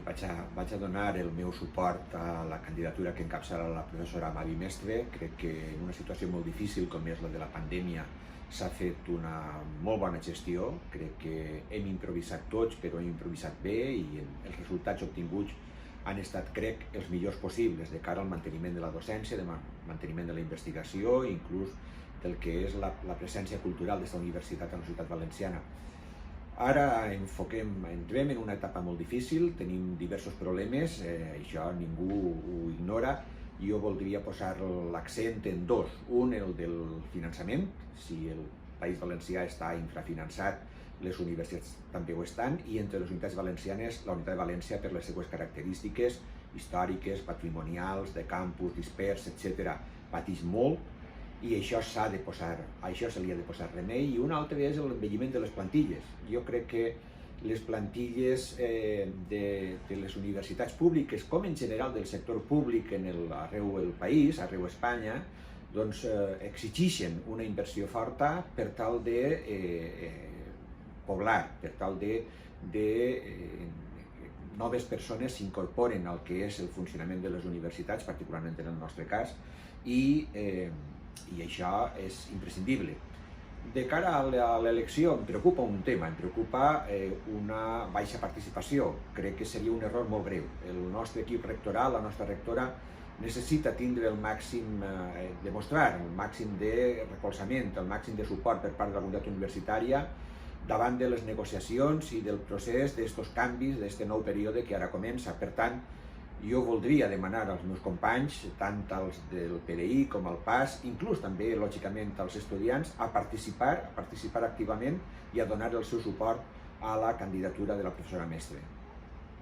vaig a donar el meu suport a la candidatura que encapçala la professora Mavi Mestre. Crec que en una situació molt difícil com és la de la pandèmia s'ha fet una molt bona gestió. Crec que hem improvisat tots, però hem improvisat bé i els resultats obtinguts han estat, crec, els millors possibles de cara al manteniment de la docència, de manteniment de la investigació i inclús del que és la presència cultural d'aquesta universitat a la ciutat valenciana. Ara entrem en una etapa molt difícil, tenim diversos problemes, això ningú ho ignora. Jo voldria posar l'accent en dos. Un, el del finançament. Si el País Valencià està infrafinançat, les universitats també ho estan, i entre les unitats valencianes, la unitat de València, per les seues característiques històriques, patrimonials, de campus, dispers, etc., pateix molt, i això se li ha de posar remei. I un altre és l'envelliment de les plantilles. Jo crec que les plantilles de les universitats públiques, com en general del sector públic arreu el país, arreu Espanya, doncs exigeixen una inversió forta per tal de poblar, per tal de noves persones s'incorporen al que és el funcionament de les universitats, particularment en el nostre cas, i això és imprescindible. De cara a l'elecció em preocupa un tema, em preocupa una baixa participació. Crec que seria un error molt greu. El nostre equip rectoral, la nostra rectora, necessita tindre demostrar el màxim de recolzament, el màxim de suport per part de la comunitat universitària davant de les negociacions i del procés d'aquests canvis, d'aquest nou període que ara comença. Per tant, jo voldria demanar als meus companys, tant als del PDI com al PAS, inclús també, lògicament, als estudiants, a participar activament i a donar el seu suport a la candidatura de la professora Mestre.